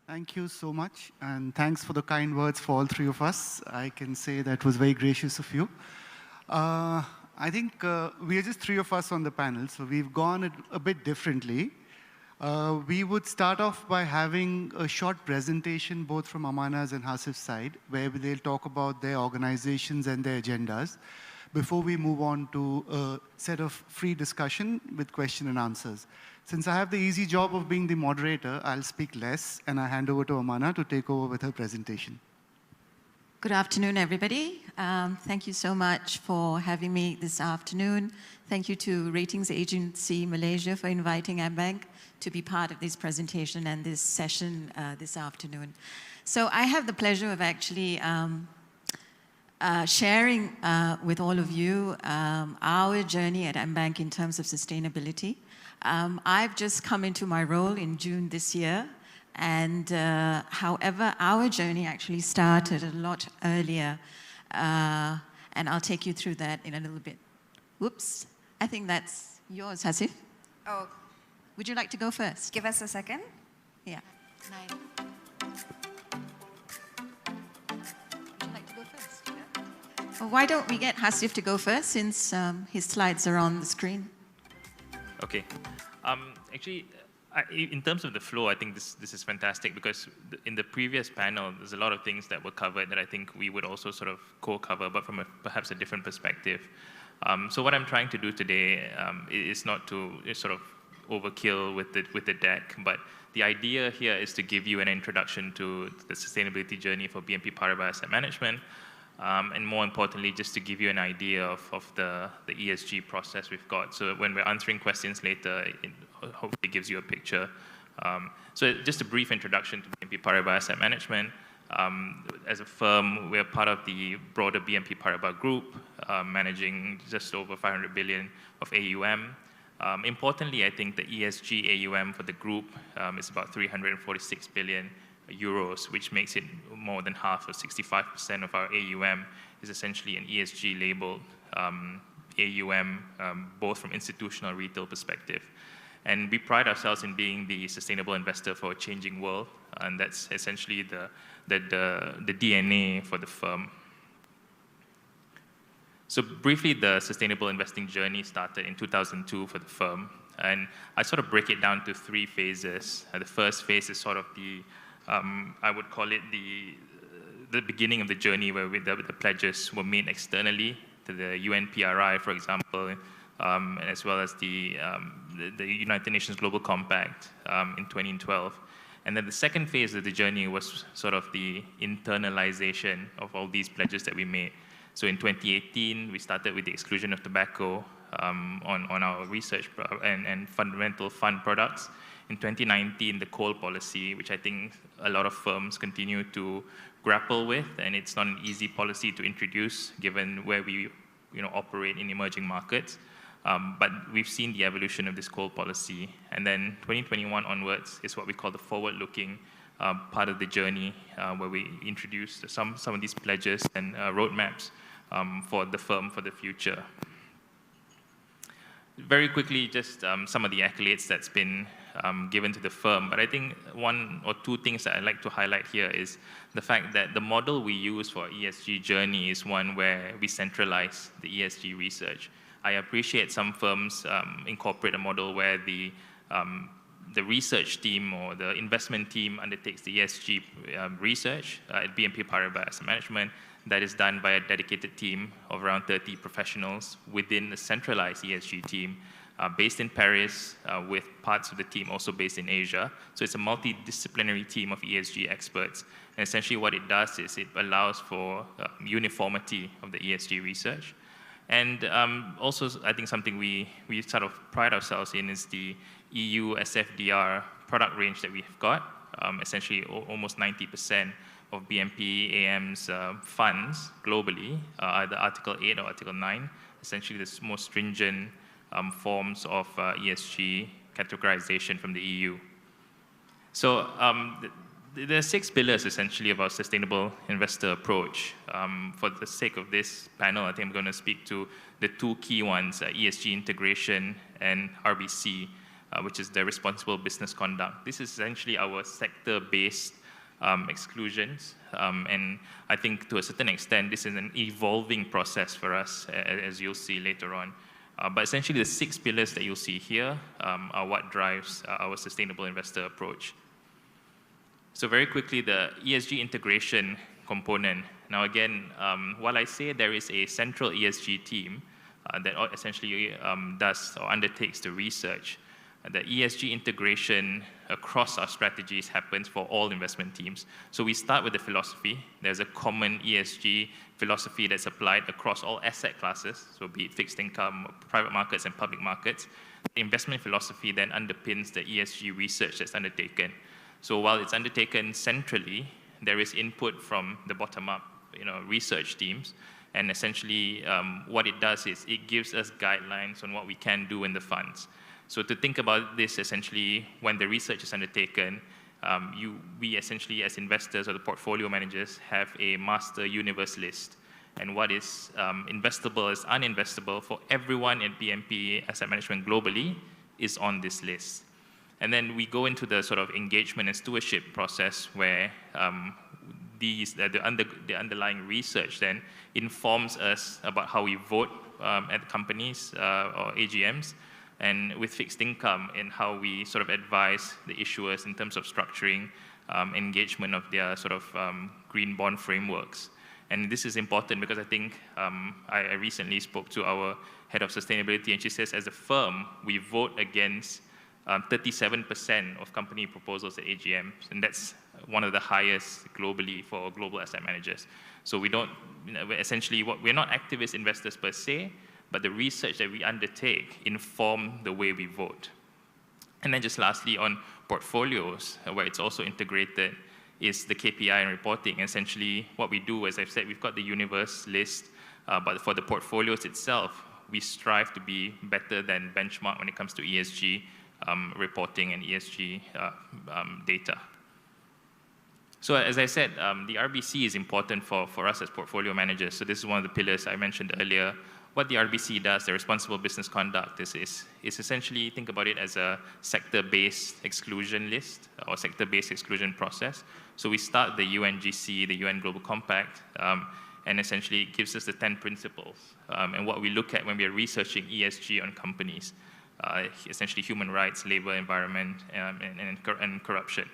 Thank you so much, and thanks for the kind words for all three of us. I can say that was very gracious of you. I think we are just three of us on the panel, so we've gone a bit differently. We would start off by having a short presentation, both from Amana's and Hasif's side, where they'll talk about their organizations and their agendas, before we move on to a set of free discussion with question and answers. Since I have the easy job of being the moderator, I'll speak less, and I hand over to Amana to take over with her presentation. Good afternoon, everybody. Thank you so much for having me this afternoon. Thank you to Ratings Agency Malaysia for inviting AmBank to be part of this presentation and this session this afternoon. So I have the pleasure of actually sharing with all of you our journey at AmBank in terms of sustainability. I've just come into my role in June this year, and however, our journey actually started a lot earlier, and I'll take you through that in a little bit. Whoops, I think that's yours, Hasif. Oh, would you like to go first? give us a second. Yeah. Would you like to go first? Yeah. Well, why don't we get Hasif to go first, since his slides are on the screen? Okay. Actually, in terms of the flow, I think this is fantastic, because in the previous panel, there's a lot of things that were covered that I think we would also sort of co-cover, but from perhaps a different perspective. So what I'm trying to do today is not to sort of overkill with the deck, but the idea here is to give you an introduction to the sustainability journey for BNP Paribas Asset Management, and more importantly, just to give you an idea of the ESG process we've got. So when we're answering questions later, it hopefully gives you a picture. So just a brief introduction to BNP Paribas Asset Management. As a firm, we're part of the broader BNP Paribas group, managing just over 500 billion of AUM. Importantly, I think the ESG AUM for the group is about 346 billion euros, which makes it more than half, or 65% of our AUM is essentially an ESG labeled AUM, both from institutional and retail perspective. And we pride ourselves in being the sustainable investor for a changing world, and that's essentially the DNA for the firm. So briefly, the sustainable investing journey started in 2002 for the firm, and I sort of break it down to three phases. The first phase is sort of I would call it the beginning of the journey, where the pledges were made externally to the UNPRI, for example, and as well as the United Nations Global Compact in 2012. And then the second phase of the journey was sort of the internalization of all these pledges that we made. So in 2018, we started with the exclusion of tobacco on our research and fundamental fund products. In 2019, the coal policy, which I think a lot of firms continue to grapple with, and it's not an easy policy to introduce given where we operate in emerging markets. But we've seen the evolution of this coal policy. And then 2021 onwards is what we call the forward-looking part of the journey, where we introduce some of these pledges and roadmaps for the firm for the future. Very quickly, just some of the accolades that's been given to the firm. But I think one or two things that I'd like to highlight here is the fact that the model we use for ESG journey is one where we centralize the ESG research. I appreciate some firms incorporate a model where the research team or the investment team undertakes the ESG research at BNP Paribas Asset Management. That is done by a dedicated team of around 30 professionals within the centralized ESG team based in Paris, with parts of the team also based in Asia. So it's a multidisciplinary team of ESG experts. And essentially what it does is it allows for uniformity of the ESG research. And also, I think something we sort of pride ourselves in is the EU SFDR product range that we've got. Essentially, almost 90% of BNP AM's funds globally, either Article 8 or Article 9, essentially the most stringent forms of ESG categorization from the EU. So there are 6 pillars, essentially, of our sustainable investor approach. For the sake of this panel, I think I'm going to speak to the 2 key ones, ESG integration and RBC. which is the responsible business conduct. This is essentially our sector-based exclusions, and I think to a certain extent, this is an evolving process for us, as you'll see later on. But essentially, the 6 pillars that you'll see here are what drives our sustainable investor approach. So very quickly, the ESG integration component. Now again, while I say there is a central ESG team that essentially does or undertakes the research, the ESG integration across our strategies happens for all investment teams. So we start with the philosophy. There's a common ESG philosophy that's applied across all asset classes, so be it fixed income, private markets, and public markets. The investment philosophy then underpins the ESG research that's undertaken. So while it's undertaken centrally, there is input from the bottom-up, research teams, and essentially what it does is it gives us guidelines on what we can do in the funds. So to think about this, essentially, when the research is undertaken, we essentially, as investors or the portfolio managers, have a master universe list. And what is investable is uninvestable for everyone in BNP asset management globally is on this list. And then we go into the sort of engagement and stewardship process where the underlying research then informs us about how we vote at companies or AGMs, and with fixed income and how we sort of advise the issuers in terms of structuring engagement of their sort of green bond frameworks. And this is important because I think I recently spoke to our head of sustainability, and she says as a firm, we vote against 37% of company proposals at AGMs, and that's one of the highest globally for global asset managers. So we don't, essentially, we're not activist investors per se, but the research that we undertake inform the way we vote. And then just lastly, on portfolios, where it's also integrated, is the KPI and reporting. Essentially, what we do, as I've said, we've got the universe list, but for the portfolios itself, we strive to be better than benchmark when it comes to ESG reporting and ESG data. So as I said, the RBC is important for us as portfolio managers. So this is one of the pillars I mentioned earlier. What the RBC does, the responsible business conduct, is essentially, think about it as a sector-based exclusion list or sector-based exclusion process. So we start the UNGC, the UN Global Compact, and essentially it gives us the 10 principles. And what we look at when we are researching ESG on companies, essentially human rights, labor, environment, and corruption.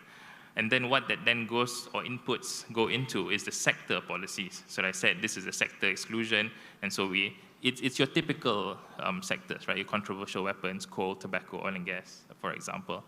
And then what that then goes, or inputs go into, is the sector policies. So I said this is a sector exclusion, and so it's your typical sectors, right? Your controversial weapons, coal, tobacco, oil and gas, for example.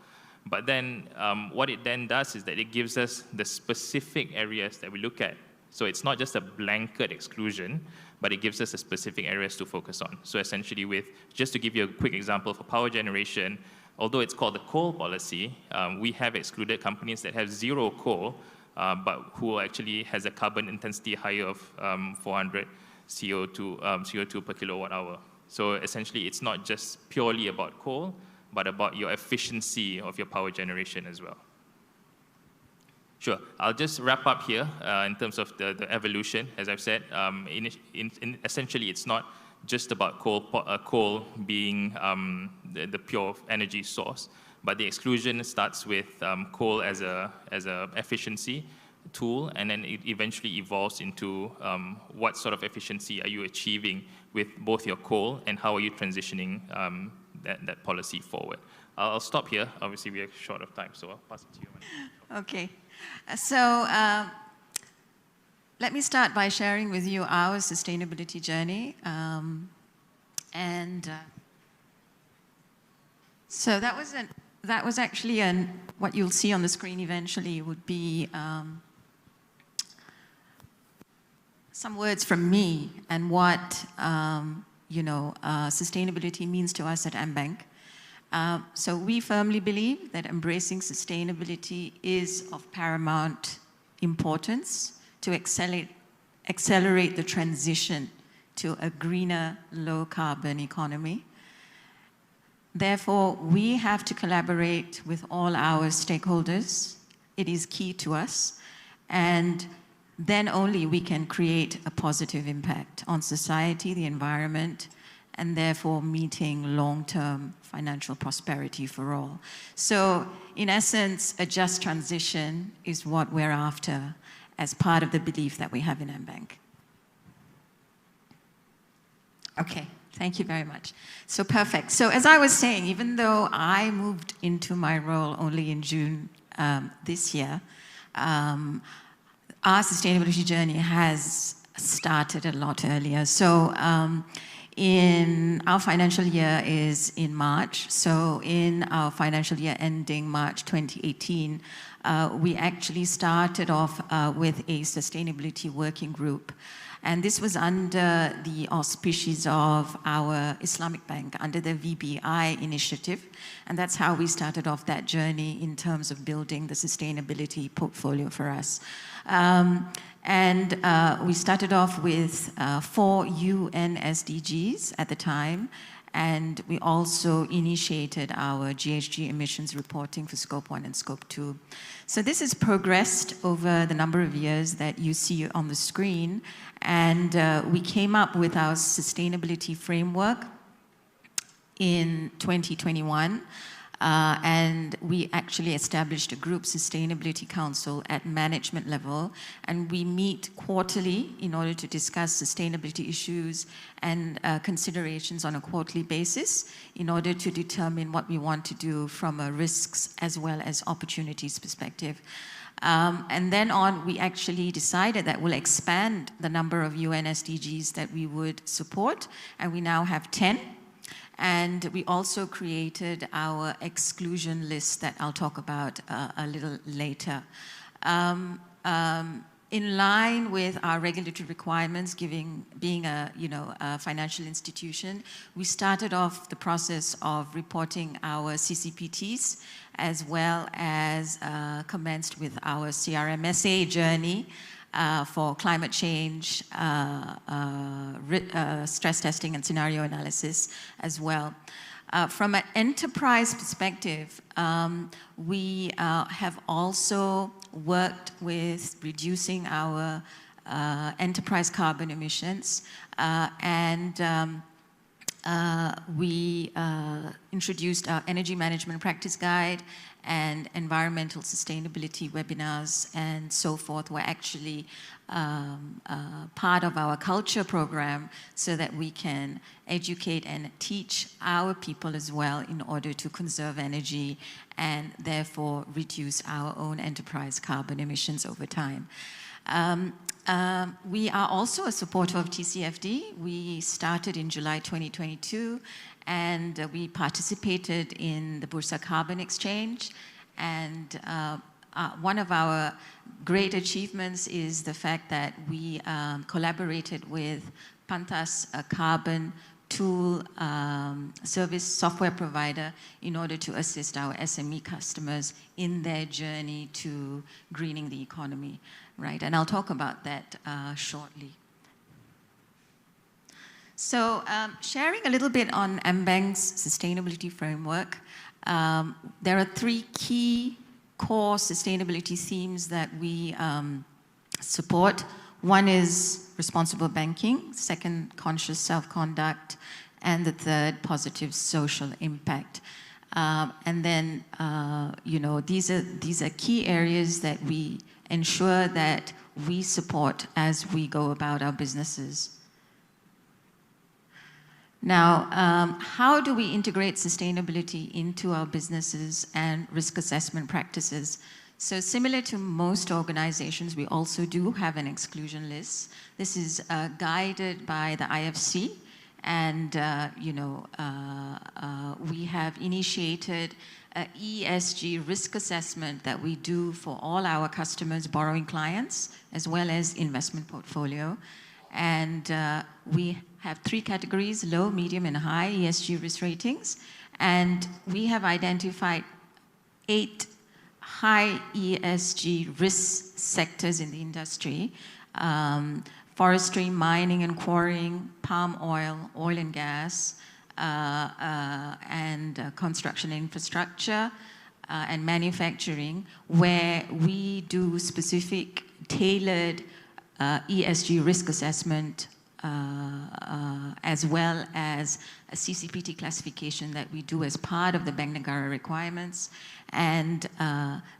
But then what it then does is that it gives us the specific areas that we look at. So it's not just a blanket exclusion, but it gives us the specific areas to focus on. So essentially just to give you a quick example, for power generation, although it's called the coal policy, we have excluded companies that have zero coal, but who actually has a carbon intensity higher of 400 CO2 per kilowatt hour. So essentially, it's not just purely about coal, but about your efficiency of your power generation as well. Sure, I'll just wrap up here in terms of the evolution. As I've said, essentially, it's not just about coal being the pure energy source, but the exclusion starts with coal as a efficiency tool, and then it eventually evolves into what sort of efficiency are you achieving with both your coal, and how are you transitioning that policy forward. I'll stop here. Obviously, we are short of time, so I'll pass it to you. Okay. So let me start by sharing with you our sustainability journey. So that was actually what you'll see on the screen eventually would be some words from me and what sustainability means to us at AmBank. So we firmly believe that embracing sustainability is of paramount importance to accelerate the transition to a greener, low-carbon economy. Therefore, we have to collaborate with all our stakeholders. It is key to us. And then only we can create a positive impact on society, the environment, and therefore meeting long-term financial prosperity for all. So in essence, a just transition is what we're after as part of the belief that we have in MBank. Okay, thank you very much. So perfect. So as I was saying, even though I moved into my role only in June this year, our sustainability journey has started a lot earlier. So in our financial year is in March. So in our financial year ending March 2018, we actually started off with a sustainability working group. And this was under the auspices of our Islamic bank, under the VBI initiative. And that's how we started off that journey in terms of building the sustainability portfolio for us. We started off with 4 UN SDGs at the time, and we also initiated our GHG emissions reporting for Scope 1 and Scope 2. So this has progressed over the number of years that you see on the screen, and we came up with our sustainability framework in 2021. And we actually established a group sustainability council at management level, and we meet quarterly in order to discuss sustainability issues and considerations on a quarterly basis in order to determine what we want to do from a risks as well as opportunities perspective. And then on, we actually decided that we'll expand the number of UN SDGs that we would support, and we now have 10. And we also created our exclusion list that I'll talk about a little later. In line with our regulatory requirements, being a financial institution, we started off the process of reporting our CCPTs, as well as commenced with our CRMSA journey for climate change, stress testing and scenario analysis as well. From an enterprise perspective, we have also worked with reducing our enterprise carbon emissions, we introduced our energy management practice guide and environmental sustainability webinars and so forth were actually part of our culture program so that we can educate and teach our people as well in order to conserve energy and therefore reduce our own enterprise carbon emissions over time. We are also a supporter of TCFD. We started in July 2022, and we participated in the Bursa Carbon Exchange. And one of our great achievements is the fact that we collaborated with Pantas, a carbon tool service software provider, in order to assist our SME customers in their journey to greening the economy, right? And I'll talk about that shortly. So sharing a little bit on MBank's sustainability framework, there are 3 key core sustainability themes that we support. One is responsible banking, second, conscious self-conduct, and the third, positive social impact. And then, these are key areas that we ensure that we support as we go about our businesses. Now, how do we integrate sustainability into our businesses and risk assessment practices? So similar to most organizations, we also do have an exclusion list. This is guided by the IFC, and we have initiated an ESG risk assessment that we do for all our customers, borrowing clients, as well as investment portfolio. And we have 3 categories: low, medium, and high ESG risk ratings. And we have identified 8 high ESG risk sectors in the industry: forestry, mining and quarrying, palm oil, oil and gas, and construction infrastructure, and manufacturing, where we do specific tailored ESG risk assessment as well as a CCPT classification that we do as part of the Bank Negara requirements. And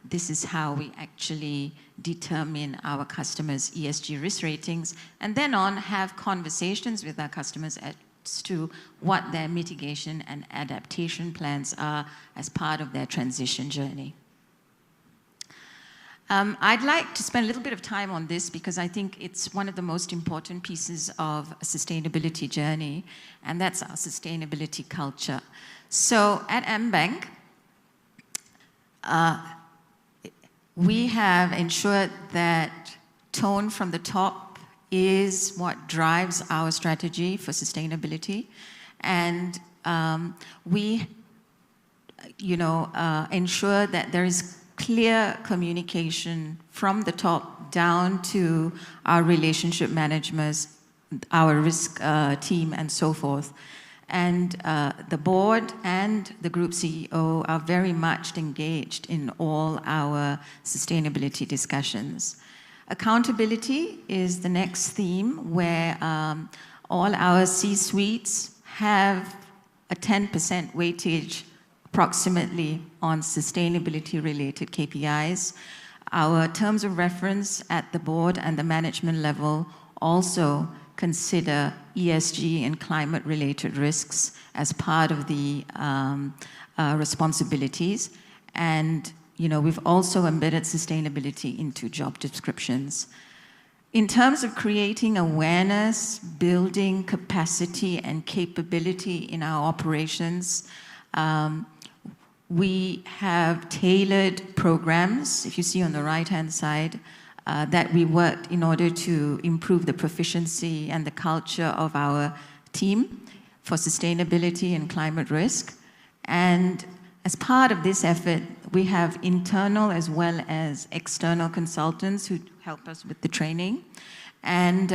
this is how we actually determine our customers' ESG risk ratings, and then on have conversations with our customers as to what their mitigation and adaptation plans are as part of their transition journey. I'd like to spend a little bit of time on this because I think it's one of the most important pieces of a sustainability journey, and that's our sustainability culture. So at MBank, we have ensured that tone from the top is what drives our strategy for sustainability, and we, ensure that there is clear communication from the top down to our relationship managers, our risk team, and so forth. And the board and the group CEO are very much engaged in all our sustainability discussions. Accountability is the next theme, where all our C-suites have a 10% weightage approximately on sustainability-related KPIs. Our terms of reference at the board and the management level also consider ESG and climate-related risks as part of the responsibilities. And we've also embedded sustainability into job descriptions. In terms of creating awareness, building capacity and capability in our operations, we have tailored programs, if you see on the right-hand side, that we worked in order to improve the proficiency and the culture of our team for sustainability and climate risk. And as part of this effort, we have internal as well as external consultants who help us with the training. And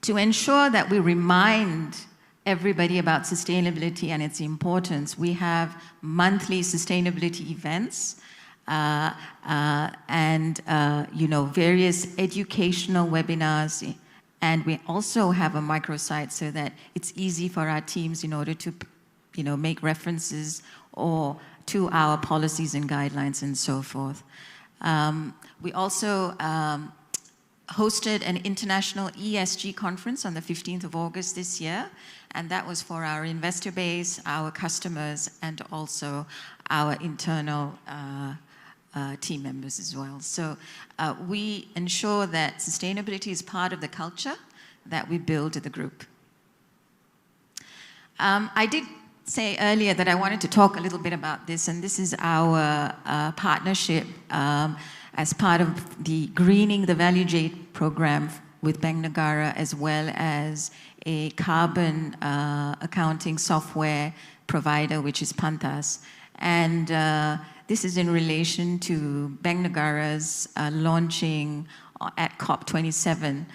to ensure that we remind everybody about sustainability and its importance, we have monthly sustainability events and various educational webinars, and we also have a microsite so that it's easy for our teams in order to make references or to our policies and guidelines and so forth. We also hosted an international ESG conference on the 15th of August this year, and that was for our investor base, our customers, and also our internal team members as well. So we ensure that sustainability is part of the culture that we build at the group. I did say earlier that I wanted to talk a little bit about this, and this is our partnership as part of the Greening the Value Chain program with Bank Negara, as well as a carbon accounting software provider, which is Pantas. And this is in relation to Bank Negara's launching at COP27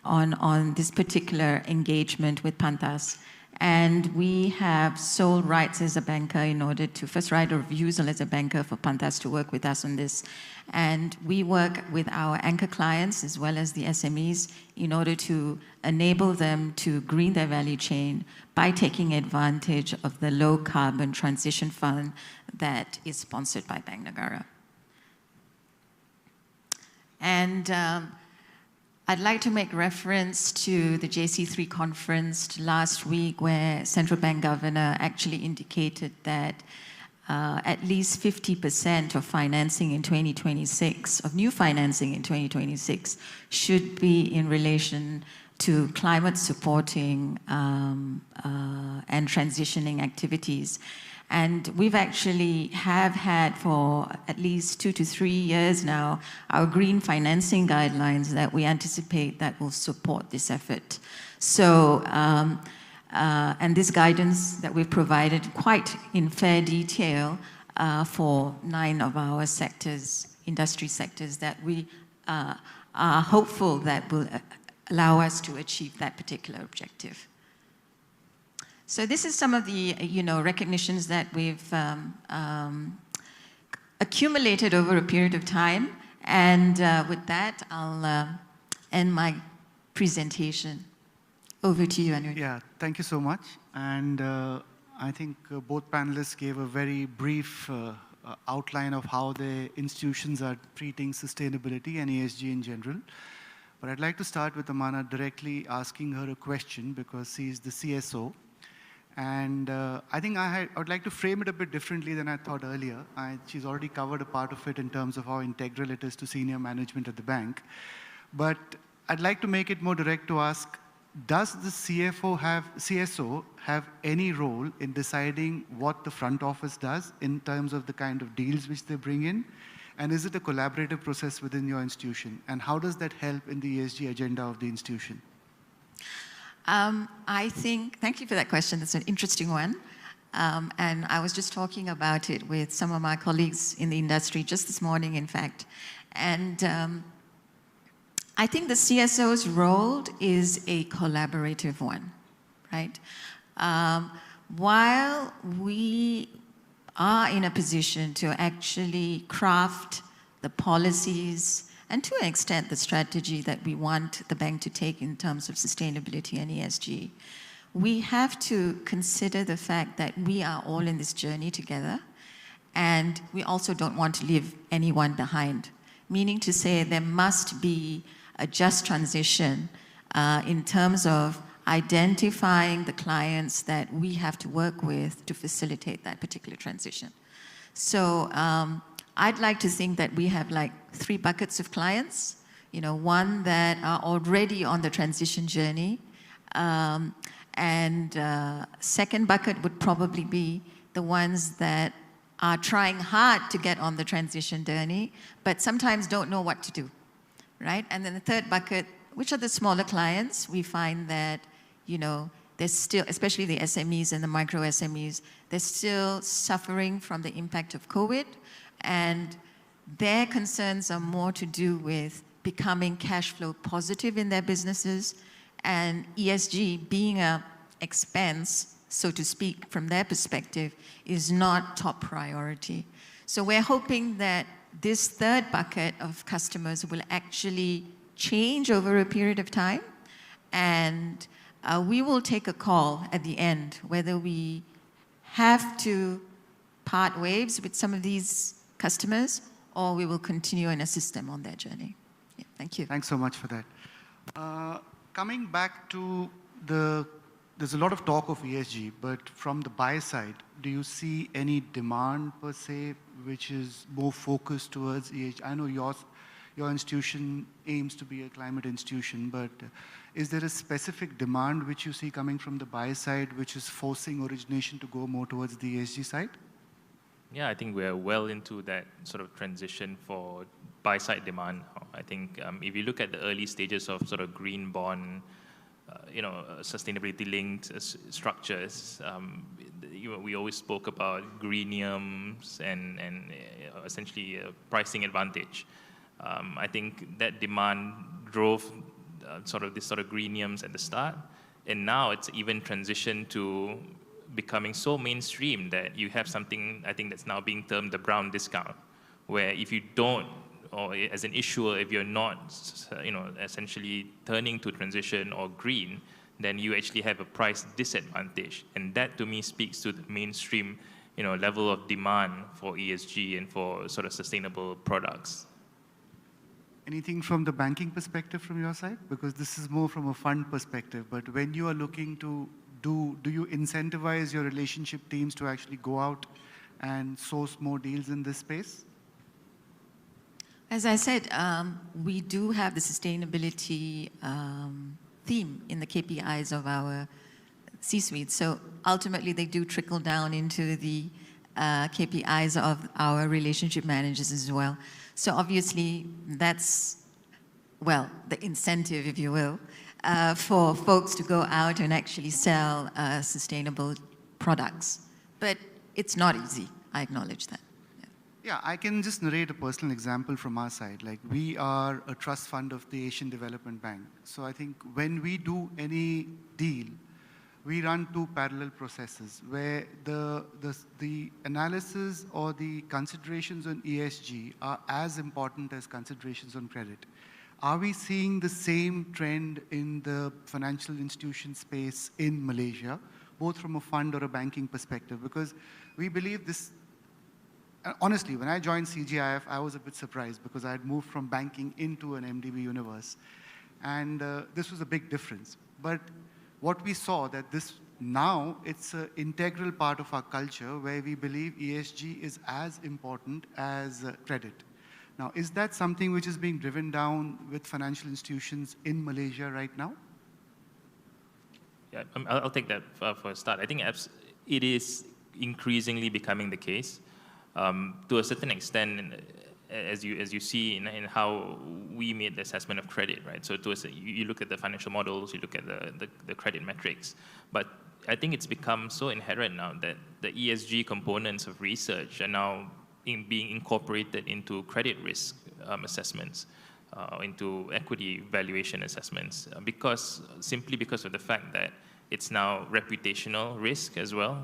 on this particular engagement with Pantas. And we have sole rights as a banker in order to, first right of refusal as a banker for Pantas to work with us on this. And we work with our anchor clients as well as the SMEs in order to enable them to green their value chain by taking advantage of the low carbon transition fund that is sponsored by Bank Negara. And I'd like to make reference to the JC3 conference last week, where Central Bank Governor actually indicated that at least 50% of financing in 2026, of new financing in 2026, should be in relation to climate supporting and transitioning activities. And we've actually have had for at least 2 to 3 years now our green financing guidelines that we anticipate that will support this effort. So, and this guidance that we've provided quite in fair detail for 9 of our sectors, industry sectors, that we are hopeful that will allow us to achieve that particular objective. So this is some of the recognitions that we've accumulated over a period of time. And with that, I'll end my presentation. Over to you, Anu. Yeah, thank you so much. And I think both panelists gave a very brief outline of how the institutions are treating sustainability and ESG in general. But I'd like to start with Amana directly asking her a question because she's the CSO. And I think I would like to frame it a bit differently than I thought earlier. She's already covered a part of it in terms of how integral it is to senior management at the bank. But I'd like to make it more direct to ask, does the CSO have any role in deciding what the front office does in terms of the kind of deals which they bring in? And is it a collaborative process within your institution? And how does that help in the ESG agenda of the institution? Thank you for that question. That's an interesting one. And I was just talking about it with some of my colleagues in the industry just this morning, in fact. And I think the CSO's role is a collaborative one, right? While we are in a position to actually craft the policies and to an extent the strategy that we want the bank to take in terms of sustainability and ESG, we have to consider the fact that we are all in this journey together, and we also don't want to leave anyone behind, meaning to say there must be a just transition in terms of identifying the clients that we have to work with to facilitate that particular transition. So I'd like to think that we have like 3 buckets of clients, one that are already on the transition journey, and second bucket would probably be the ones that are trying hard to get on the transition journey, but sometimes don't know what to do. Right? And then the third bucket, which are the smaller clients, we find that, there's still, especially the SMEs and the micro SMEs, they're still suffering from the impact of COVID, and their concerns are more to do with becoming cash flow positive in their businesses, and ESG being an expense, so to speak, from their perspective, is not top priority. So we're hoping that this third bucket of customers will actually change over a period of time, and we will take a call at the end whether we have to part ways with some of these customers or we will continue and assist them on their journey. Yeah, thank you. Thanks so much for that. Coming back to there's a lot of talk of ESG, but from the buy side, do you see any demand per se which is more focused towards ESG? I know your institution aims to be a climate institution, but is there a specific demand which you see coming from the buy side which is forcing origination to go more towards the ESG side? Yeah, I think we're well into that sort of transition for buy-side demand. I think if you look at the early stages of sort of green bond, sustainability-linked structures, we always spoke about greeniums and essentially pricing advantage. I think that demand drove this sort of greeniums at the start, and now it's even transitioned to becoming so mainstream that you have something, I think, that's now being termed the brown discount, where if you don't, or as an issuer, if you're not, essentially turning to transition or green, then you actually have a price disadvantage. And that, to me, speaks to the mainstream, level of demand for ESG and for sort of sustainable products. Anything from the banking perspective from your side? Because this is more from a fund perspective, but when you are looking to do you incentivize your relationship teams to actually go out and source more deals in this space? As I said, we do have the sustainability theme in the KPIs of our C-suite. So ultimately, they do trickle down into the KPIs of our relationship managers as well. So obviously, that's, the incentive, if you will, for folks to go out and actually sell sustainable products. But it's not easy, I acknowledge that. Yeah, I can just narrate a personal example from our side. Like, we are a trust fund of the Asian Development Bank. So I think when we do any deal, we run 2 parallel processes where the analysis or the considerations on ESG are as important as considerations on credit. Are we seeing the same trend in the financial institution space in Malaysia, both from a fund or a banking perspective? Because we believe this, honestly, when I joined CGIF, I was a bit surprised because I had moved from banking into an MDB universe. And this was a big difference. But what we saw that this now it's an integral part of our culture where we believe ESG is as important as credit. Now, is that something which is being driven down with financial institutions in Malaysia right now? Yeah, I'll take that for a start. I think it is increasingly becoming the case. To a certain extent, as you see in how we made the assessment of credit, right? So you look at the financial models, you look at the credit metrics, but I think it's become so inherent now that the ESG components of research are now being incorporated into credit risk assessments, into equity valuation assessments, simply because of the fact that it's now reputational risk as well.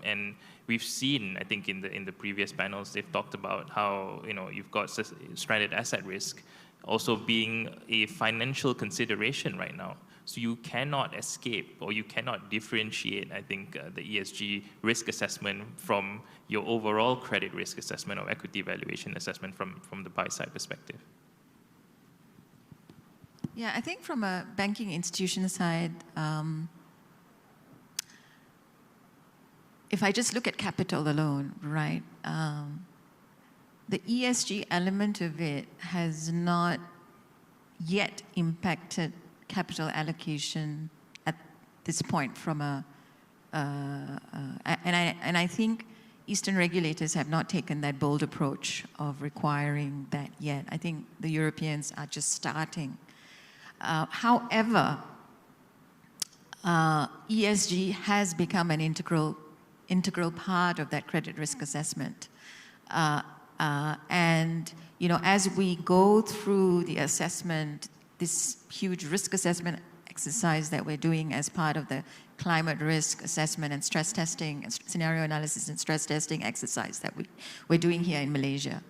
And we've seen, I think, in the previous panels, they've talked about how you've got stranded asset risk also being a financial consideration right now. So you cannot escape or you cannot differentiate, I think, the ESG risk assessment from your overall credit risk assessment or equity valuation assessment from the buy-side perspective. Yeah, I think from a banking institution side, if I just look at capital alone, right, the ESG element of it has not yet impacted capital allocation at this point from and I think Eastern regulators have not taken that bold approach of requiring that yet. I think the Europeans are just starting. However, ESG has become an integral part of that credit risk assessment. And as we go through the assessment, this huge risk assessment exercise that we're doing as part of the climate risk assessment and stress testing, and scenario analysis and stress testing exercise that we're doing here in Malaysia.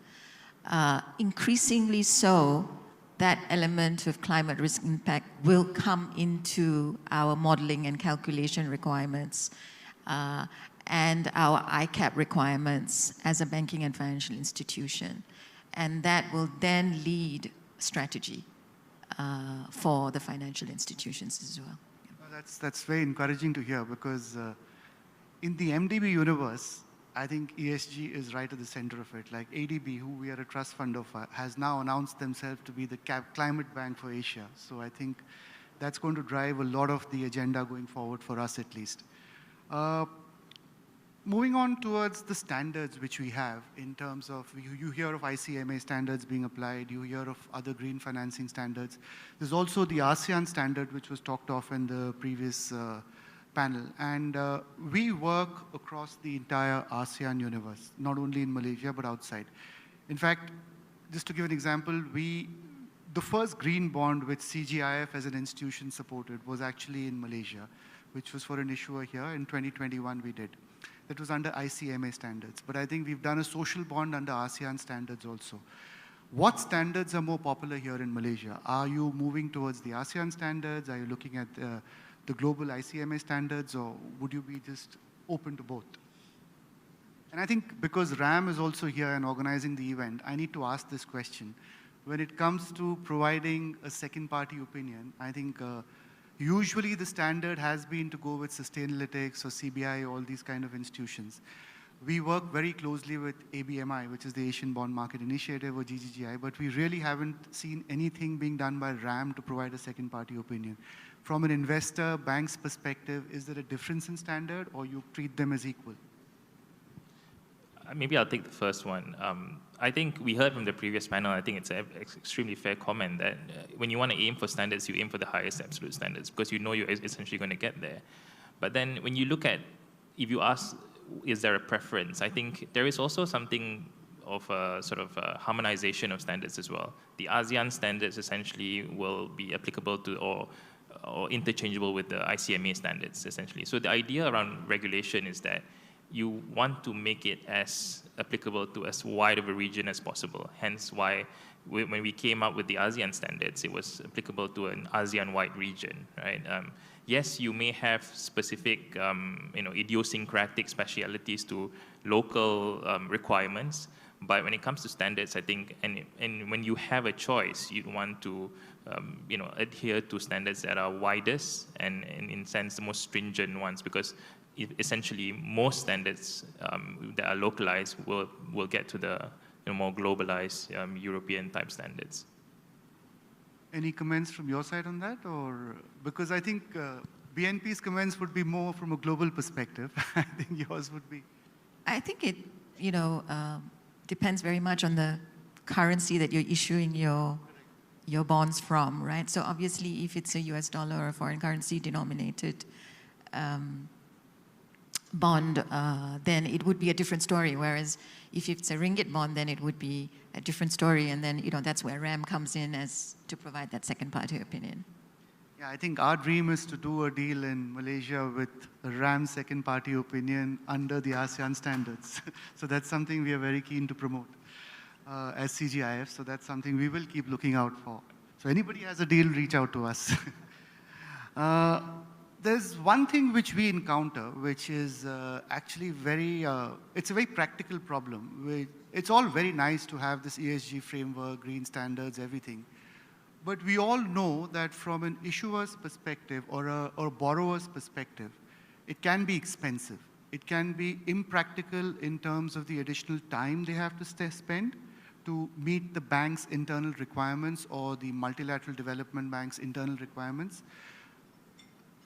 Increasingly so, that element of climate risk impact will come into our modeling and calculation requirements and our ICAP requirements as a banking and financial institution. And that will then lead strategy for the financial institutions as well. That's very encouraging to hear because in the MDB universe, I think ESG is right at the center of it. Like ADB, who we are a trust fund of, has now announced themselves to be the climate bank for Asia. So I think that's going to drive a lot of the agenda going forward for us at least. Moving on towards the standards which we have in terms of, you hear of ICMA standards being applied, you hear of other green financing standards. There's also the ASEAN standard, which was talked of in the previous panel. And we work across the entire ASEAN universe, not only in Malaysia, but outside. In fact, just to give an example, the first green bond which CGIF as an institution supported was actually in Malaysia, which was for an issuer here. In 2021, we did. That was under ICMA standards. But I think we've done a social bond under ASEAN standards also. What standards are more popular here in Malaysia? Are you moving towards the ASEAN standards? Are you looking at the global ICMA standards? Or would you be just open to both? And I think because RAM is also here and organizing the event, I need to ask this question. When it comes to providing a second-party opinion, I think usually the standard has been to go with Sustainalytics or CBI, all these kind of institutions. We work very closely with ABMI, which is the Asian Bond Market Initiative, or GGGI, but we really haven't seen anything being done by RAM to provide a second-party opinion. From an investor, bank's perspective, is there a difference in standard, or you treat them as equal? Maybe I'll take the first one. I think we heard from the previous panel, I think it's an extremely fair comment that when you want to aim for standards, you aim for the highest absolute standards because you know you're essentially going to get there. But then when you look at, if you ask, is there a preference? I think there is also something of a sort of a harmonization of standards as well. The ASEAN standards essentially will be applicable to or interchangeable with the ICMA standards essentially. So the idea around regulation is that you want to make it as applicable to as wide of a region as possible. Hence why when we came up with the ASEAN standards, it was applicable to an ASEAN-wide region, right? Yes, you may have specific, idiosyncratic specialities to local requirements, but when it comes to standards, I think, and when you have a choice, you want to, adhere to standards that are widest and in sense, the most stringent ones, because essentially most standards that are localized will get to the more globalized European type standards. Any comments from your side on that? Or because I think BNP's comments would be more from a global perspective. I think yours would be. I think it, depends very much on the currency that you're issuing your bonds from, right? So obviously, if it's a US dollar or a foreign currency denominated bond, then it would be a different story. Whereas if it's a ringgit bond, then it would be a different story. And then, that's where RAM comes in as to provide that second party opinion. Yeah, I think our dream is to do a deal in Malaysia with a RAM second party opinion under the ASEAN standards. So that's something we are very keen to promote as CGIF. So that's something we will keep looking out for. So anybody has a deal, reach out to us. There's one thing which we encounter, which is actually it's a very practical problem. It's all very nice to have this ESG framework, green standards, everything. But we all know that from an issuer's perspective or a borrower's perspective, it can be expensive. It can be impractical in terms of the additional time they have to spend to meet the bank's internal requirements or the multilateral development bank's internal requirements.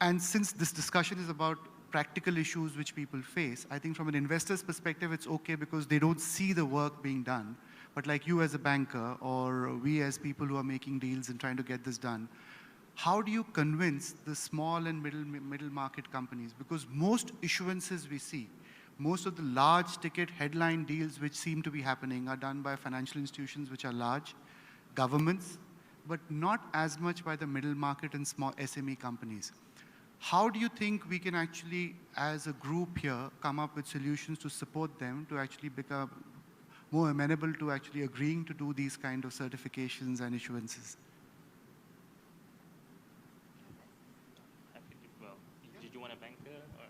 And since this discussion is about practical issues which people face, I think from an investor's perspective, it's okay because they don't see the work being done. But like you as a banker or we as people who are making deals and trying to get this done, how do you convince the small and middle market companies? Because most issuances we see, most of the large ticket headline deals which seem to be happening are done by financial institutions which are large, governments, but not as much by the middle market and small SME companies. How do you think we can actually, as a group here, come up with solutions to support them to actually become more amenable to actually agreeing to do these kind of certifications and issuances? Well, did you want a banker? Or?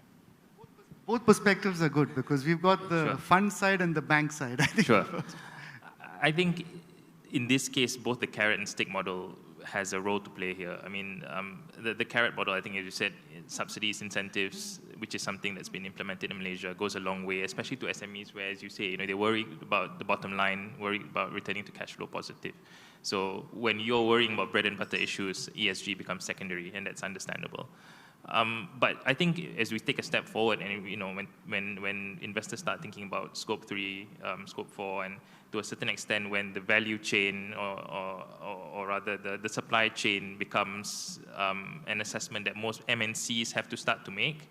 Both perspectives are good because we've got the fund side and the bank side. I think. Sure. I think in this case, both the carrot and stick model has a role to play here. I mean, the carrot model, I think, as you said, subsidies, incentives, which is something that's been implemented in Malaysia, goes a long way, especially to SMEs, where, as you say, they worry about the bottom line, worry about returning to cash flow positive. So when you're worrying about bread and butter issues, ESG becomes secondary, and that's understandable. But I think as we take a step forward, and when investors start thinking about Scope 3, Scope 4, and to a certain extent, when the value chain or rather the supply chain becomes an assessment that most MNCs have to start to make,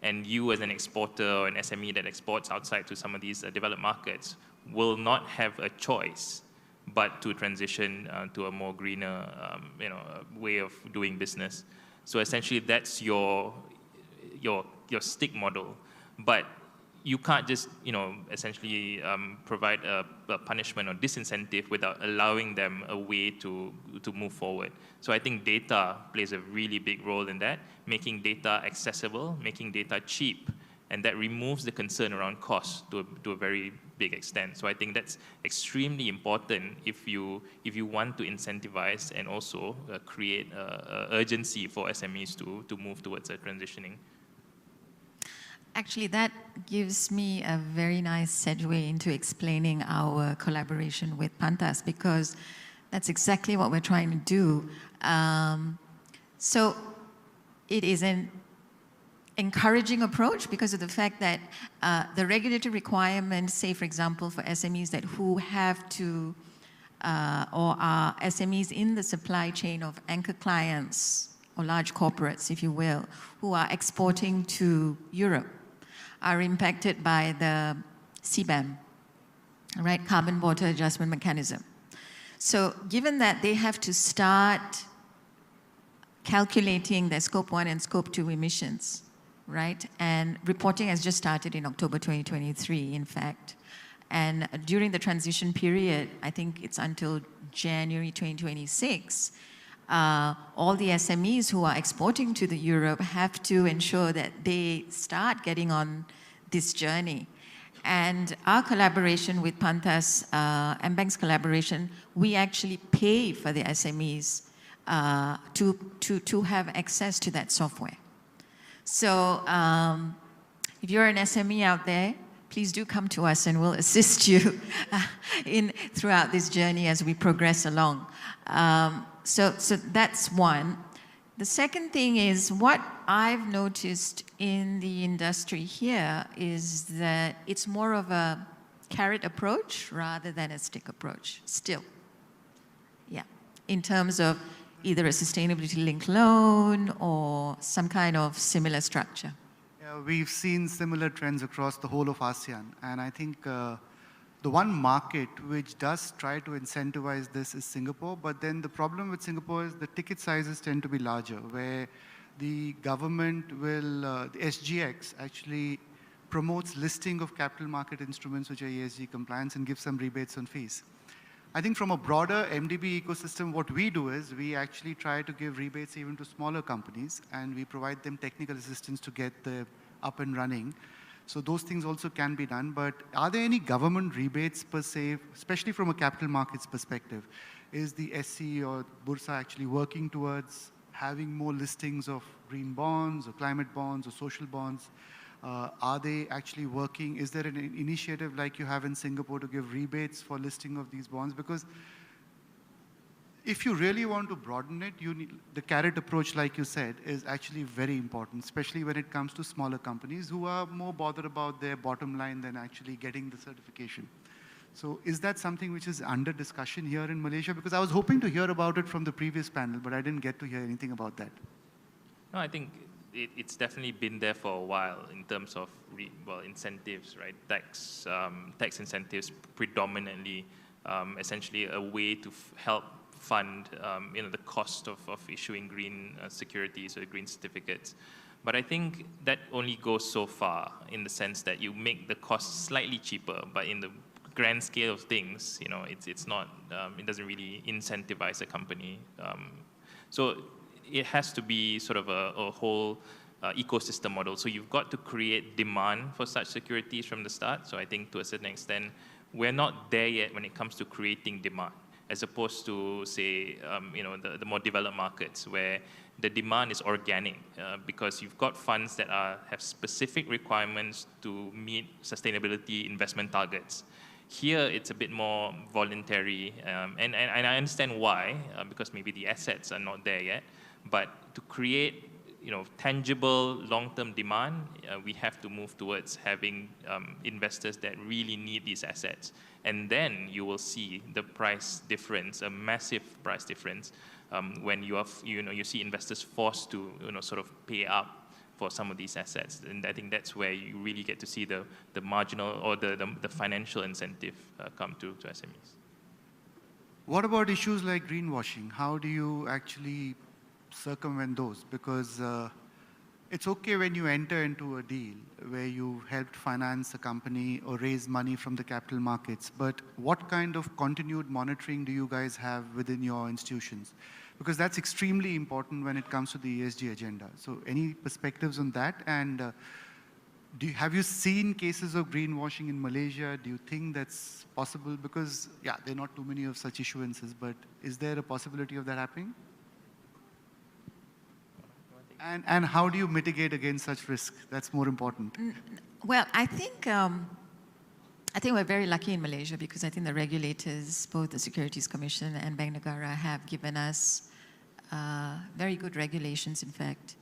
and you as an exporter or an SME that exports outside to some of these developed markets will not have a choice but to transition to a more greener way of doing business. So essentially, that's your stick model, but you can't just essentially provide a punishment or disincentive without allowing them a way to move forward. So I think data plays a really big role in that, making data accessible, making data cheap, and that removes the concern around cost to a very big extent. So I think that's extremely important if you want to incentivize and also create urgency for SMEs to move towards a transitioning. Actually, that gives me a very nice segue into explaining our collaboration with Pantas, because that's exactly what we're trying to do. So it is an encouraging approach because of the fact that the regulatory requirements, say, for example, for SMEs that who have to, or are SMEs in the supply chain of anchor clients or large corporates, if you will, who are exporting to Europe, are impacted by the CBAM, right, Carbon Border Adjustment Mechanism. So given that they have to start calculating their Scope 1 and Scope 2 emissions right? And reporting has just started in October 2023, in fact. And during the transition period, I think it's until January 2026, all the SMEs who are exporting to the Europe have to ensure that they start getting on this journey. And our collaboration with Pantas, MBank's collaboration, we actually pay for the SMEs to have access to that software. So if you're an SME out there, please do come to us and we'll assist you throughout this journey as we progress along. So that's one. The second thing is what I've noticed in the industry here is that it's more of a carrot approach rather than a stick approach, still. Yeah, in terms of either a sustainability-linked loan or some kind of similar structure. Yeah, we've seen similar trends across the whole of ASEAN. And I think the one market which does try to incentivize this is Singapore. But then the problem with Singapore is the ticket sizes tend to be larger, where the government will, the SGX actually promotes listing of capital market instruments which are ESG compliant and gives some rebates on fees. I think from a broader MDB ecosystem, what we do is we actually try to give rebates even to smaller companies, and we provide them technical assistance to get them up and running. So those things also can be done. But are there any government rebates per se, especially from a capital markets perspective? Is the SC or Bursa actually working towards having more listings of green bonds or climate bonds or social bonds? Are they actually working? Is there an initiative like you have in Singapore to give rebates for listing of these bonds? Because if you really want to broaden it, you need, the carrot approach, like you said, is actually very important, especially when it comes to smaller companies who are more bothered about their bottom line than actually getting the certification. So is that something which is under discussion here in Malaysia? Because I was hoping to hear about it from the previous panel, but I didn't get to hear anything about that. No, I think it's definitely been there for a while in terms of incentives, right? Tax incentives predominantly, essentially a way to help fund the cost of issuing green securities or green certificates. But I think that only goes so far in the sense that you make the cost slightly cheaper, but in the grand scale of things, it's not, it doesn't really incentivize a company. So it has to be sort of a whole ecosystem model. So you've got to create demand for such securities from the start. So I think to a certain extent, we're not there yet when it comes to creating demand, as opposed to, say, the more developed markets where the demand is organic because you've got funds that have specific requirements to meet sustainability investment targets. Here, it's a bit more voluntary, and I understand why, because maybe the assets are not there yet. But to create, tangible long-term demand, we have to move towards having investors that really need these assets, and then you will see the price difference, a massive price difference, when you see investors forced to, sort of pay up for some of these assets. And I think that's where you really get to see the marginal or the financial incentive come to SMEs. What about issues like greenwashing? How do you actually circumvent those? Because it's okay when you enter into a deal where you helped finance a company or raise money from the capital markets, but what kind of continued monitoring do you guys have within your institutions? Because that's extremely important when it comes to the ESG agenda. So any perspectives on that? And have you seen cases of greenwashing in Malaysia? Do you think that's possible? Because, yeah, there are not too many of such issuances, but is there a possibility of that happening? And how do you mitigate against such risk? That's more important. Well, I think we're very lucky in Malaysia because I think the regulators, both the Securities Commission and Bank Negara, have given us very good regulations, in fact,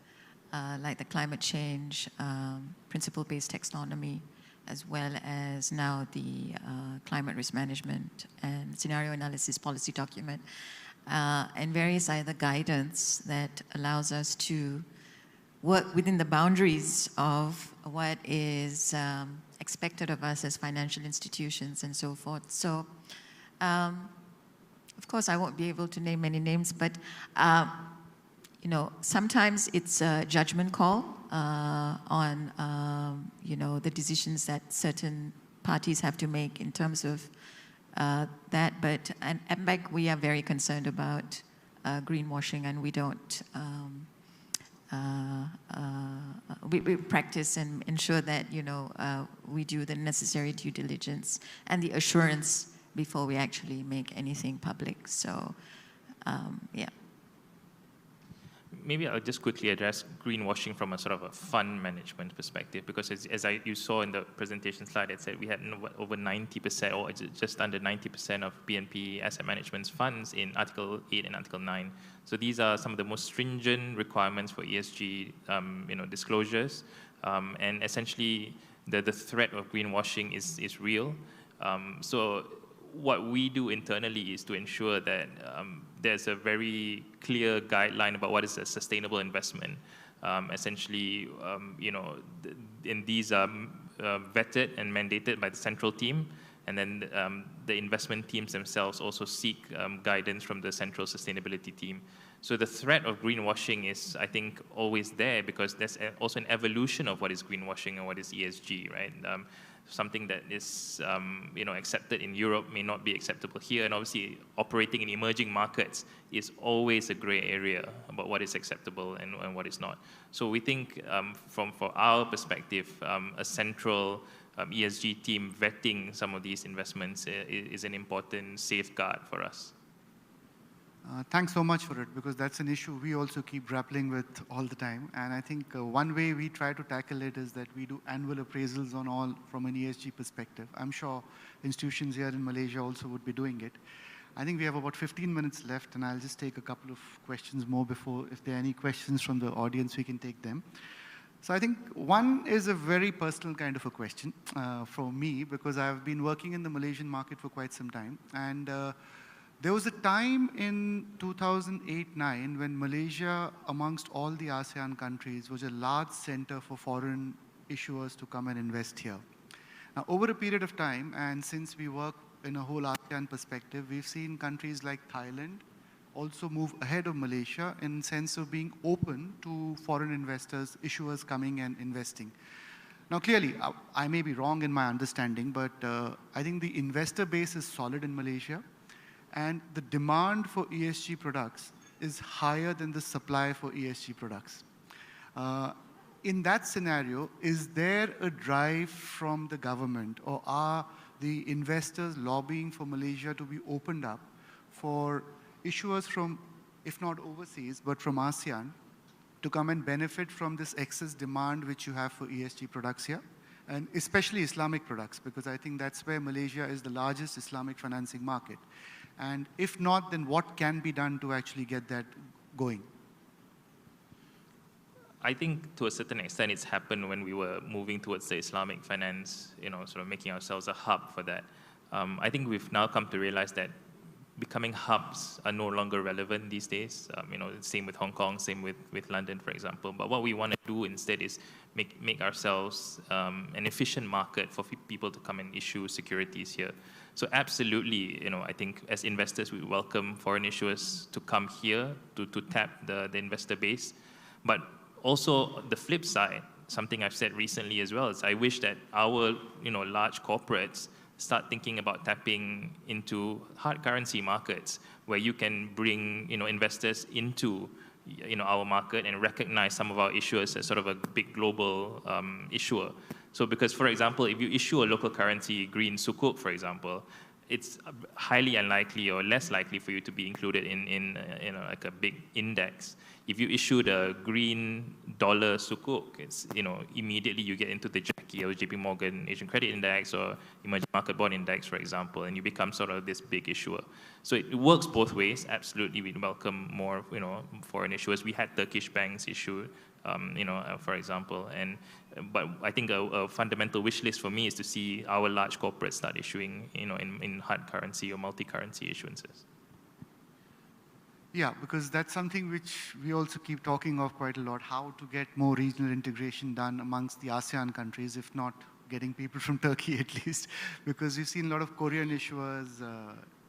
like the climate change, principle-based taxonomy, as well as now the climate risk management and scenario analysis policy document, and various other guidance that allows us to work within the boundaries of what is expected of us as financial institutions and so forth. So, of course, I won't be able to name many names, but sometimes it's a judgment call on the decisions that certain parties have to make in terms of that. But at MBank, we are very concerned about greenwashing, and we don't. We practice and ensure that we do the necessary due diligence and the assurance before we actually make anything public. So, yeah. Maybe I'll just quickly address greenwashing from a sort of a fund management perspective, because you saw in the presentation slide, it said we had over 90% or just under 90% of BNP Asset Management's funds in Article 8 and Article 9. So these are some of the most stringent requirements for ESG disclosures. And essentially, the threat of greenwashing is real. So what we do internally is to ensure that there's a very clear guideline about what is a sustainable investment. Essentially, and these are vetted and mandated by the central team, and then the investment teams themselves also seek guidance from the central sustainability team. So the threat of greenwashing is, I think, always there, because there's also an evolution of what is greenwashing and what is ESG, right? Something that is accepted in Europe may not be acceptable here, and obviously operating in emerging markets is always a gray area about what is acceptable and what is not. So we think for our perspective, a central ESG team vetting some of these investments is an important safeguard for us. Thanks so much for it, because that's an issue we also keep grappling with all the time. And I think one way we try to tackle it is that we do annual appraisals on all from an ESG perspective. I'm sure institutions here in Malaysia also would be doing it. I think we have about 15 minutes left, and I'll just take a couple of questions more before, if there are any questions from the audience, we can take them. So I think one is a very personal kind of a question for me, because I've been working in the Malaysian market for quite some time. And there was a time in 2008-9 when Malaysia, amongst all the ASEAN countries, was a large center for foreign issuers to come and invest here. Now, over a period of time, and since we work in a whole ASEAN perspective, we've seen countries like Thailand also move ahead of Malaysia in the sense of being open to foreign investors, issuers coming and investing. Now, clearly, I may be wrong in my understanding, but I think the investor base is solid in Malaysia, and the demand for ESG products is higher than the supply for ESG products. In that scenario, is there a drive from the government, or are the investors lobbying for Malaysia to be opened up for issuers from, if not overseas, but from ASEAN, to come and benefit from this excess demand which you have for ESG products here, and especially Islamic products, because I think that's where Malaysia is the largest Islamic financing market. And if not, then what can be done to actually get that going? I think to a certain extent it's happened when we were moving towards the Islamic finance, sort of making ourselves a hub for that. I think we've now come to realize that becoming hubs are no longer relevant these days. Same with Hong Kong, same with London, for example. But what we want to do instead is make ourselves an efficient market for people to come and issue securities here. So absolutely, I think as investors, we welcome foreign issuers to come here to tap the investor base. But also the flip side, something I've said recently as well, is I wish that our large corporates start thinking about tapping into hard currency markets where you can bring investors into our market and recognize some of our issuers as sort of a big global issuer. So because, for example, if you issue a local currency green sukuk, for example, it's highly unlikely or less likely for you to be included in like a big index. If you issued a green dollar sukuk, it's immediately you get into the JACI or JP Morgan Asian Credit Index or Emerging Market Bond Index, for example, and you become sort of this big issuer. So it works both ways. Absolutely, we welcome more foreign issuers. We had Turkish banks issue, for example, but I think a fundamental wish list for me is to see our large corporates start issuing, in hard currency or multi-currency issuances. Yeah, because that's something which we also keep talking of quite a lot, how to get more regional integration done amongst the ASEAN countries, if not getting people from Turkey at least, because we've seen a lot of Korean issuers,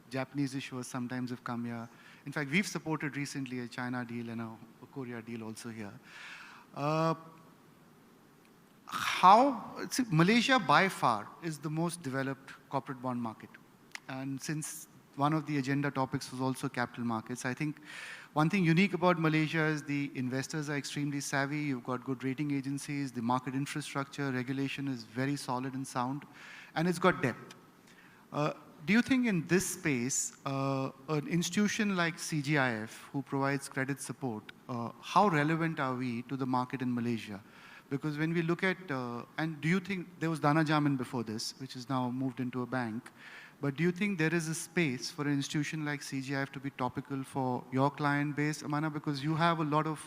Japanese issuers sometimes have come here. In fact, we've supported recently a China deal and a Korea deal also here. Malaysia by far is the most developed corporate bond market. And since one of the agenda topics was also capital markets, I think one thing unique about Malaysia is the investors are extremely savvy. You've got good rating agencies, the market infrastructure, regulation is very solid and sound, and it's got depth. Do you think in this space, an institution like CGIF, who provides credit support, how relevant are we to the market in Malaysia? Because when we look at, and do you think there was Dana Jamin before this, which is now moved into a bank, but do you think there is a space for an institution like CGIF to be topical for your client base, Amana? Because you have a lot of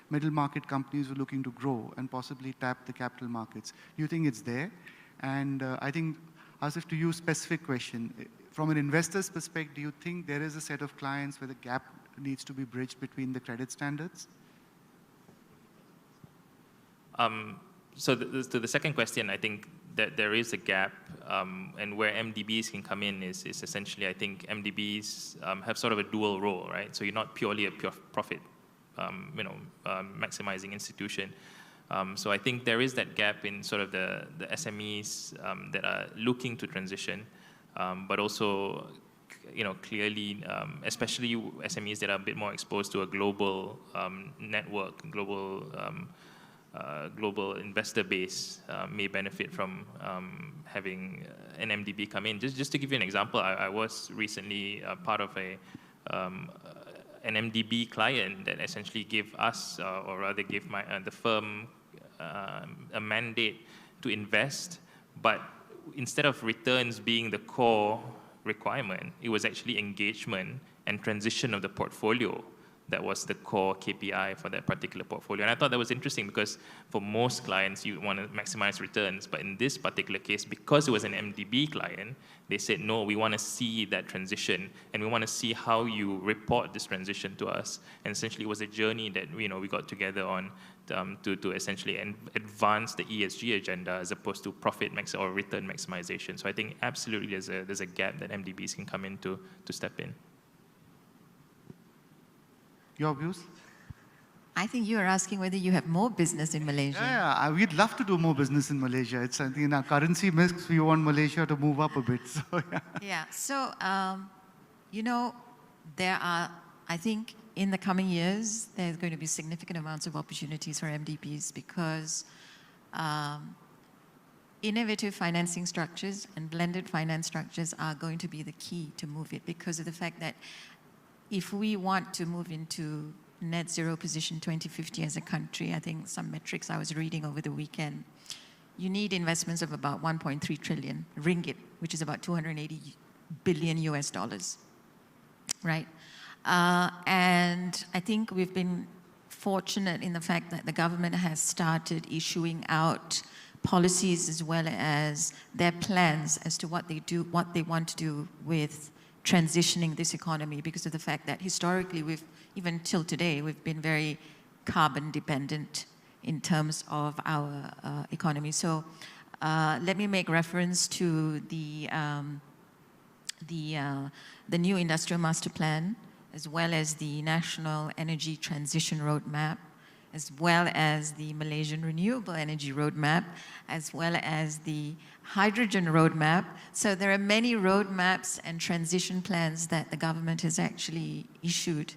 middle market companies who are looking to grow and possibly tap the capital markets. Do you think it's there? And I think, as if to you, specific question, from an investor's perspective, do you think there is a set of clients where the gap needs to be bridged between the credit standards? So to the second question, I think that there is a gap, and where MDBs can come in is essentially, I think MDBs have sort of a dual role, right? So you're not purely a pure profit, maximizing institution. So I think there is that gap in sort of the SMEs that are looking to transition, but also, clearly, especially SMEs that are a bit more exposed to a global network, global investor base may benefit from having an MDB come in. Just to give you an example, I was recently part of an MDB client that essentially gave us, or rather gave the firm a mandate to invest, but instead of returns being the core requirement, it was actually engagement and transition of the portfolio that was the core KPI for that particular portfolio. And I thought that was interesting because for most clients, you want to maximize returns. But in this particular case, because it was an MDB client, they said, no, we want to see that transition and we want to see how you report this transition to us. And essentially, it was a journey that we got together on to essentially advance the ESG agenda as opposed to profit or return maximization. So I think absolutely there's a gap that MDBs can come in to step in. Your views? I think you are asking whether you have more business in Malaysia. Yeah, we'd love to do more business in Malaysia. It's something in our currency mix, we want Malaysia to move up a bit. So, yeah. Yeah, so, there are, I think, in the coming years, there's going to be significant amounts of opportunities for MDBs because innovative financing structures and blended finance structures are going to be the key to move it because of the fact that if we want to move into net zero position 2050 as a country, I think some metrics I was reading over the weekend, you need investments of about 1.3 trillion ringgit, which is about 280 billion US dollars, right? And I think we've been fortunate in the fact that the government has started issuing out policies as well as their plans as to what they want to do with transitioning this economy because of the fact that historically even till today, we've been very carbon dependent in terms of our economy. So let me make reference to the new Industrial Master Plan, as well as the National Energy Transition Roadmap, as well as the Malaysian Renewable Energy Roadmap, as well as the Hydrogen Roadmap. So there are many roadmaps and transition plans that the government has actually issued.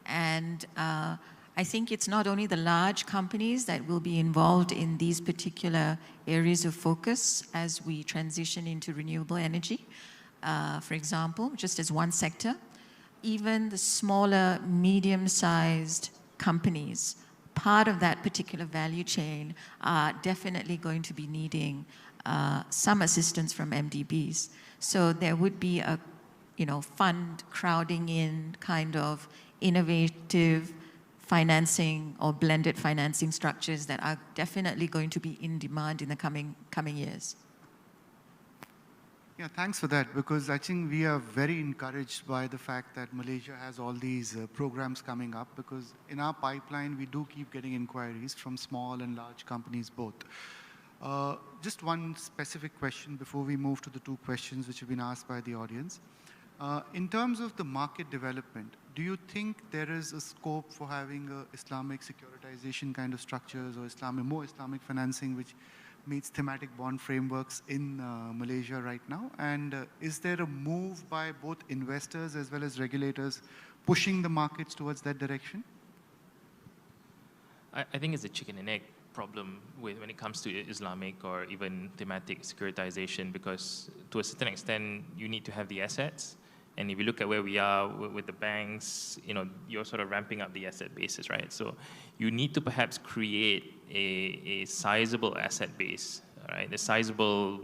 And I think it's not only the large companies that will be involved in these particular areas of focus as we transition into renewable energy. For example, just as one sector, even the smaller, medium-sized companies, part of that particular value chain are definitely going to be needing some assistance from MDBs. So there would be a, fund crowding in kind of innovative financing or blended financing structures that are definitely going to be in demand in the coming years. Yeah, thanks for that, because I think we are very encouraged by the fact that Malaysia has all these programs coming up, because in our pipeline, we do keep getting inquiries from small and large companies both. Just one specific question before we move to the two questions which have been asked by the audience. In terms of the market development, do you think there is a scope for having Islamic securitization kind of structures or more Islamic financing, which meets thematic bond frameworks in Malaysia right now? And is there a move by both investors as well as regulators pushing the markets towards that direction? I think it's a chicken and egg problem when it comes to Islamic or even thematic securitization, because to a certain extent, you need to have the assets. And if you look at where we are with the banks, you're sort of ramping up the asset bases, right? So you need to perhaps create a sizable asset base, right? A sizable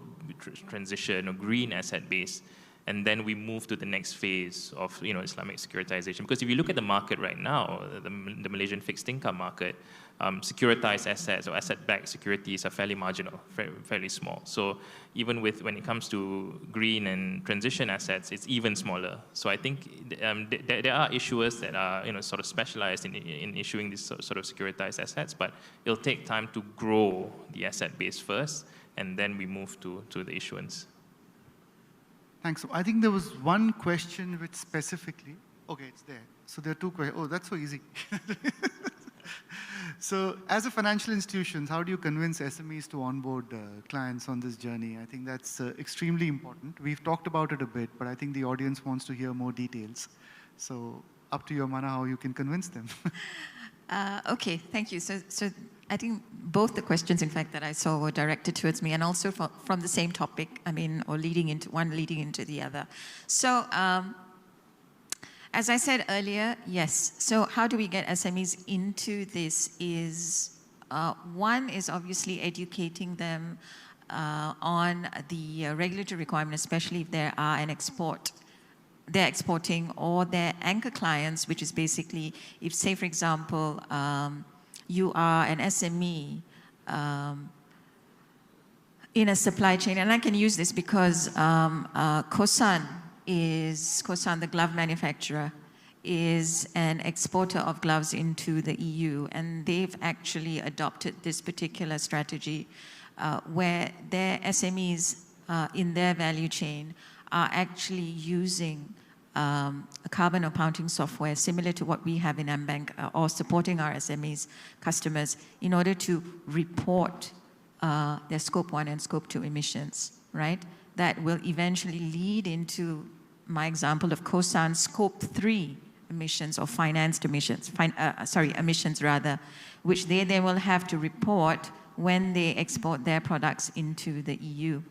transition or green asset base. And then we move to the next phase of Islamic securitization. Because if you look at the market right now, the Malaysian fixed income market, securitized assets or asset-backed securities are fairly marginal, fairly small. So even when it comes to green and transition assets, it's even smaller. So I think there are issuers that are sort of specialized in issuing these sort of securitized assets, but it'll take time to grow the asset base first, and then we move to the issuance. Thanks. So I think there was one question which specifically, okay, it's there. So there are two questions. Oh, that's so easy. So as a financial institution, how do you convince SMEs to onboard clients on this journey? I think that's extremely important. We've talked about it a bit, but I think the audience wants to hear more details. So up to you, Mana, how you can convince them. Okay, thank you. So I think both the questions, in fact, that I saw were directed towards me, and also from the same topic, or leading into the other. So as I said earlier, yes. So how do we get SMEs into this is, one is obviously educating them on the regulatory requirement, especially if there are they're exporting, or their anchor clients, which is basically, if say, for example, you are an SME in a supply chain, and I can use this because Kosan, the glove manufacturer, is an exporter of gloves into the EU, and they've actually adopted this particular strategy where their SMEs in their value chain are actually using a carbon accounting software similar to what we have in AmBank, or supporting our SMEs customers in order to report their Scope 1 and Scope 2 emissions, right? That will eventually lead into my example of Kosan Scope 3 emissions, or financed emissions, emissions rather, which they will have to report when they export their products into the EU.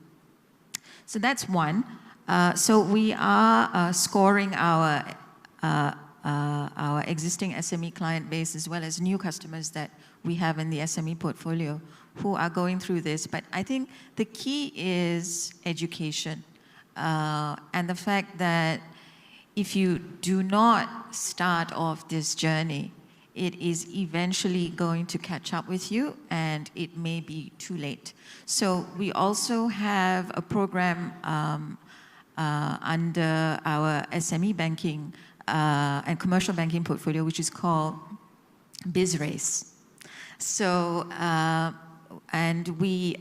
So that's one. So we are scoring our existing SME client base, as well as new customers that we have in the SME portfolio who are going through this. But I think the key is education, and the fact that if you do not start off this journey, it is eventually going to catch up with you, and it may be too late. So we also have a program under our SME banking and commercial banking portfolio, which is called BizRace. So, and we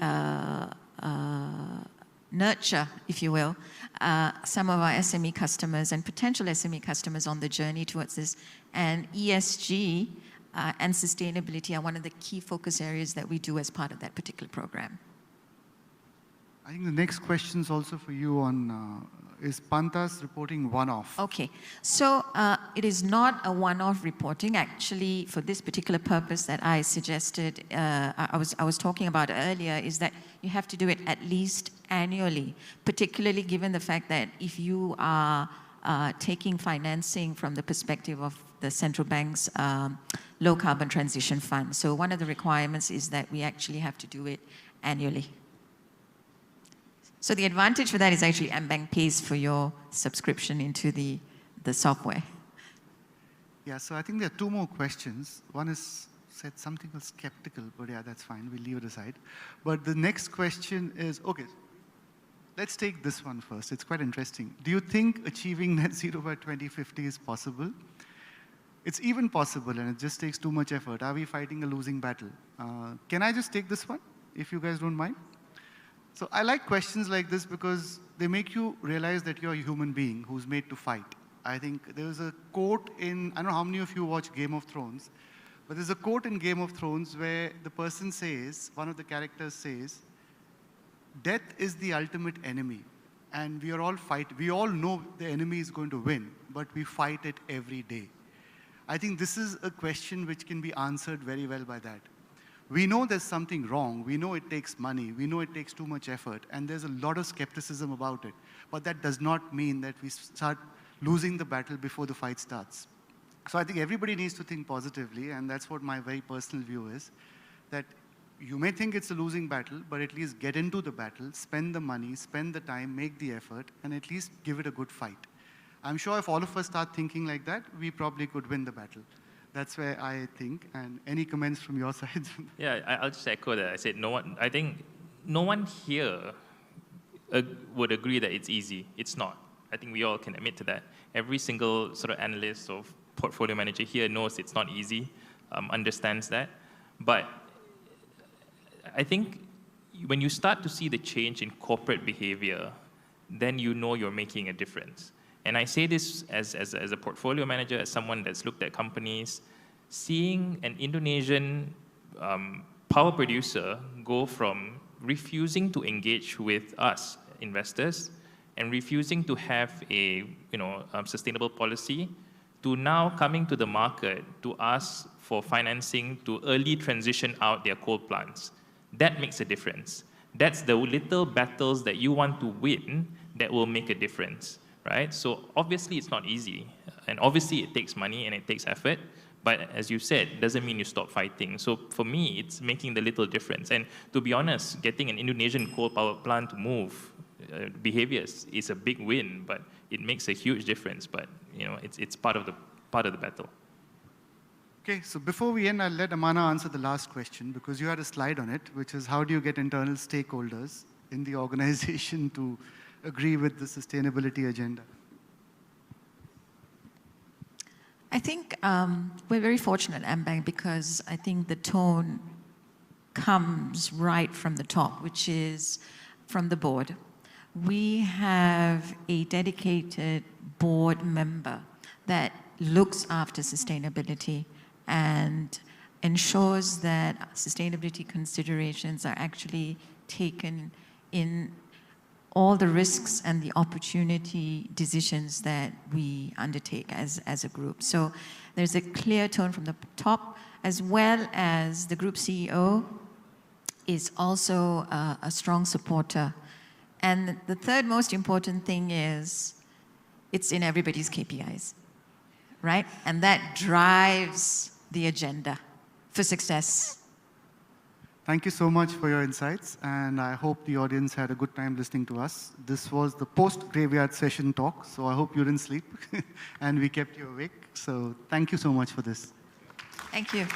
nurture, if you will, some of our SME customers and potential SME customers on the journey towards this. And ESG and sustainability are one of the key focus areas that we do as part of that particular program. I think the next question is also for you on, is Pantas reporting one-off? Okay, so it is not a one-off reporting. Actually, for this particular purpose that I suggested, I was talking about earlier, is that you have to do it at least annually, particularly given the fact that if you are taking financing from the perspective of the central bank's low carbon transition fund. So one of the requirements is that we actually have to do it annually. So the advantage for that is actually AmBank pays for your subscription into the software. Yeah, so I think there are two more questions. One is said something was skeptical, but yeah, that's fine. We'll leave it aside. But the next question is, okay, let's take this one first. It's quite interesting. Do you think achieving net zero by 2050 is possible? It's even possible, and it just takes too much effort. Are we fighting a losing battle? Can I just take this one, if you guys don't mind? So I like questions like this because they make you realize that you're a human being who's made to fight. I think there's a quote in, I don't know how many of you watch Game of Thrones, but there's a quote in Game of Thrones where the person says, one of the characters says, death is the ultimate enemy. And we all know the enemy is going to win, but we fight it every day. I think this is a question which can be answered very well by that. We know there's something wrong. We know it takes money. We know it takes too much effort. And there's a lot of skepticism about it. But that does not mean that we start losing the battle before the fight starts. So I think everybody needs to think positively, and that's what my very personal view is, that you may think it's a losing battle, but at least get into the battle, spend the money, spend the time, make the effort, and at least give it a good fight. I'm sure if all of us start thinking like that, we probably could win the battle. That's where I think. And any comments from your side? Yeah, I'll just echo that. I said I think no one here would agree that it's easy. It's not. I think we all can admit to that. Every single sort of analyst or portfolio manager here knows it's not easy, understands that. But I think when you start to see the change in corporate behavior, then you know you're making a difference. And I say this as a portfolio manager, as someone that's looked at companies, seeing an Indonesian power producer go from refusing to engage with us, investors, and refusing to have a sustainable policy, to now coming to the market to ask for financing to early transition out their coal plants. That makes a difference. That's the little battles that you want to win that will make a difference, right? So obviously it's not easy, and obviously it takes money and it takes effort, but as you said, it doesn't mean you stop fighting. So for me, it's making the little difference. And to be honest, getting an Indonesian coal power plant to move behaviors is a big win, but it makes a huge difference. But it's part of the battle. Okay, so before we end, I'll let Amana answer the last question, because you had a slide on it, which is how do you get internal stakeholders in the organization to agree with the sustainability agenda? I think we're very fortunate at AmBank because I think the tone comes right from the top, which is from the board. We have a dedicated board member that looks after sustainability and ensures that sustainability considerations are actually taken in all the risks and the opportunity decisions that we undertake as a group. So there's a clear tone from the top, as well as the group CEO is also a strong supporter. And the third most important thing is it's in everybody's KPIs, right? And that drives the agenda for success. Thank you so much for your insights, and I hope the audience had a good time listening to us. This was the post-graveyard session talk, so I hope you didn't sleep, and we kept you awake. So thank you so much for this. Thank you.